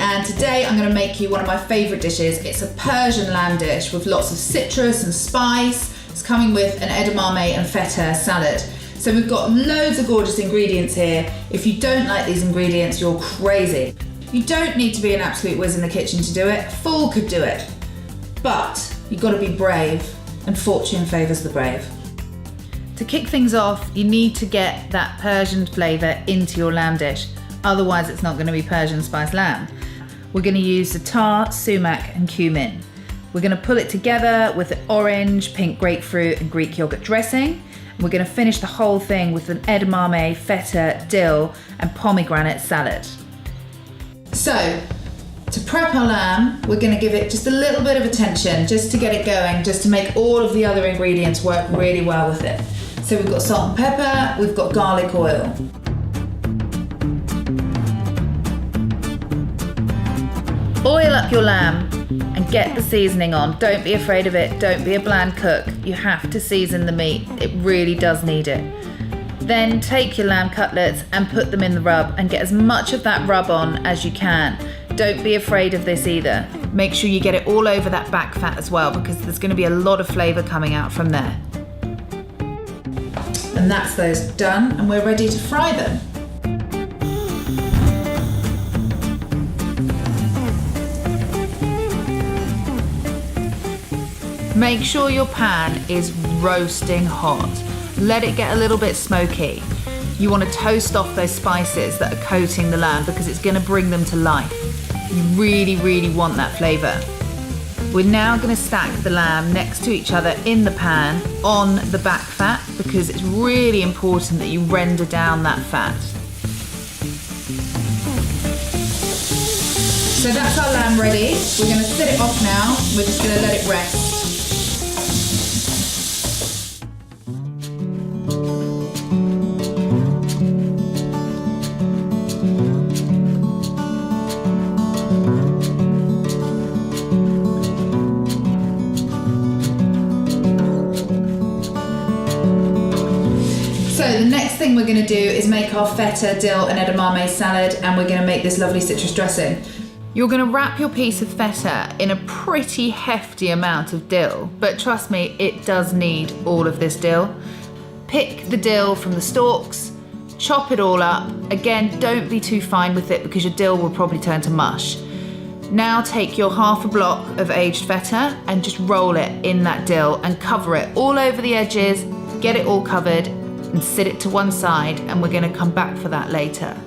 and today I'm going to make you one of my favourite dishes. It's a Persian lamb dish with lots of citrus and spice. It's coming with an edamame and feta salad. So we've got loads of gorgeous ingredients here. If you don't like these ingredients, you're crazy. You don't need to be an absolute whiz in the kitchen to do it. A fool could do it. But you've got to be brave, and fortune favours the brave. To kick things off, you need to get that Persian flavour into your lamb dish. Otherwise it's not going to be Persian spiced lamb. We're going to use za'atar, sumac and cumin. We're going to pull it together with the orange, pink grapefruit and Greek yogurt dressing. We're going to finish the whole thing with an edamame, feta, dill and pomegranate salad. So, to prep our lamb, we're going to give it just a little bit of attention just to get it going, just to make all of the other ingredients work really well with it. So we've got salt and pepper, we've got garlic oil. Oil up your lamb and get the seasoning on. Don't be afraid of it, don't be a bland cook. You have to season the meat, it really does need it. Then take your lamb cutlets and put them in the rub and get as much of that rub on as you can. Don't be afraid of this either. Make sure you get it all over that back fat as well, because there's going to be a lot of flavour coming out from there. And that's those done, and we're ready to fry them. Make sure your pan is roasting hot. Let it get a little bit smoky. You want to toast off those spices that are coating the lamb because it's going to bring them to life. You really, really want that flavour. We're now going to stack the lamb next to each other in the pan on the back fat because it's really important that you render down that fat. So that's our lamb ready. We're going to set it off now. We're just going to let it rest. So the next thing we're going to do is make our feta, dill and edamame salad, and we're going to make this lovely citrus dressing. You're going to wrap your piece of feta in a pretty hefty amount of dill, but trust me, it does need all of this dill. Pick the dill from the stalks, chop it all up. Again, don't be too fine with it because your dill will probably turn to mush. Now take your half a block of aged feta and just roll it in that dill and cover it all over the edges, get it all covered and sit it to one side, and we're going to come back for that later.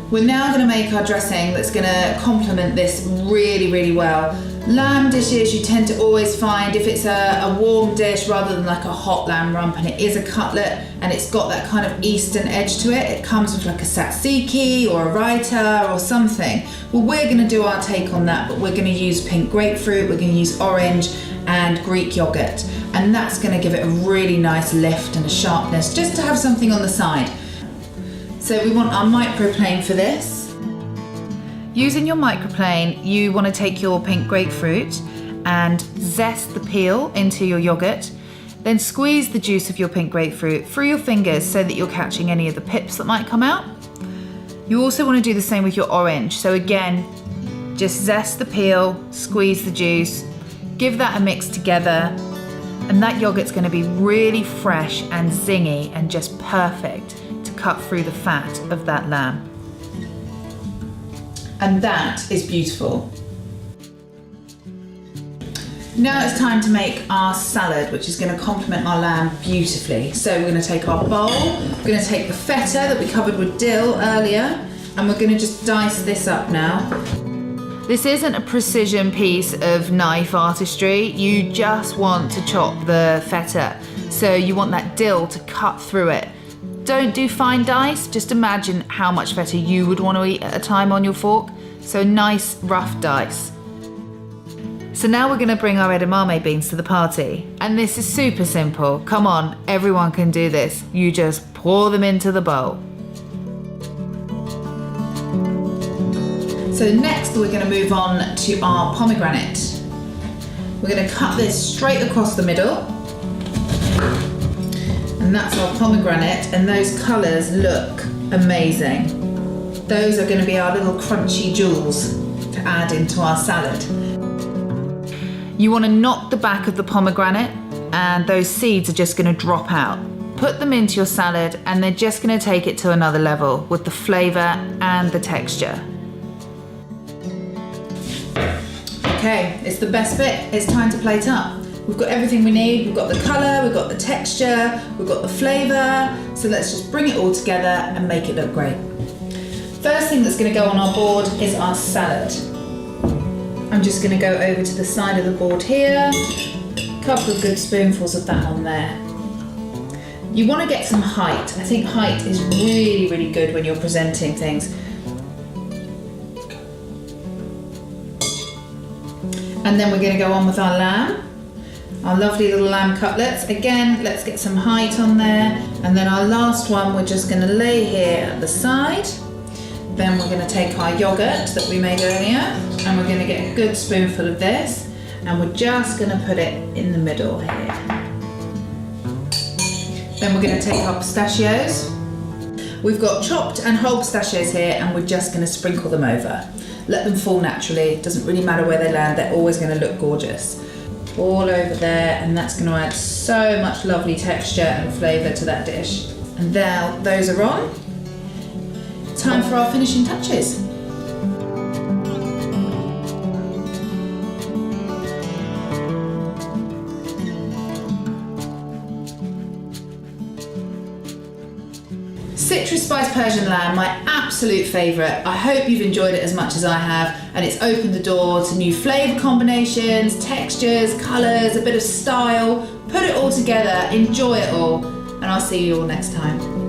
We're now going to make our dressing that's going to complement this really, really well. Lamb dishes you tend to always find, if it's a warm dish rather than like a hot lamb rump and it is a cutlet and it's got that kind of eastern edge to it, it comes with like a tzatziki or a raita or something. Well, we're going to do our take on that, but we're going to use pink grapefruit, we're going to use orange and Greek yogurt, and that's going to give it a really nice lift and a sharpness just to have something on the side. So we want our microplane for this. Using your microplane, you want to take your pink grapefruit and zest the peel into your yogurt, then squeeze the juice of your pink grapefruit through your fingers so that you're catching any of the pips that might come out. You also want to do the same with your orange. So again, just zest the peel, squeeze the juice, give that a mix together, and that yogurt's going to be really fresh and zingy and just perfect to cut through the fat of that lamb. And that is beautiful. Now it's time to make our salad, which is going to complement our lamb beautifully. So we're going to take our bowl, we're going to take the feta that we covered with dill earlier, and we're going to just dice this up now. This isn't a precision piece of knife artistry, you just want to chop the feta. So you want that dill to cut through it. Don't do fine dice, just imagine how much feta you would want to eat at a time on your fork. So nice rough dice. So now we're going to bring our edamame beans to the party. And this is super simple. Come on, everyone can do this. You just pour them into the bowl. So next we're going to move on to our pomegranate. We're going to cut this straight across the middle. And that's our pomegranate, and those colours look amazing. Those are going to be our little crunchy jewels to add into our salad. You want to knock the back of the pomegranate, and those seeds are just going to drop out. Put them into your salad and they're just going to take it to another level with the flavour and the texture. Okay, it's the best bit. It's time to plate up. We've got everything we need. We've got the colour, we've got the texture, we've got the flavour. So let's just bring it all together and make it look great. First thing that's going to go on our board is our salad. I'm just going to go over to the side of the board here. A couple of good spoonfuls of that on there. You want to get some height. I think height is really, really good when you're presenting things. And then we're going to go on with our lamb. Our lovely little lamb cutlets. Again, let's get some height on there. And then our last one we're just going to lay here at the side. Then we're going to take our yogurt that we made earlier and we're going to get a good spoonful of this and we're just going to put it in the middle here. Then we're going to take our pistachios. We've got chopped and whole pistachios here and we're just going to sprinkle them over. Let them fall naturally, it doesn't really matter where they land, they're always going to look gorgeous. All over there, and that's going to add so much lovely texture and flavour to that dish. And now those are on. Time for our finishing touches. Citrus spiced Persian lamb, my absolute favourite. I hope you've enjoyed it as much as I have, and it's opened the door to new flavour combinations, textures, colours, a bit of style. Put it all together, enjoy it all, and I'll see you all next time.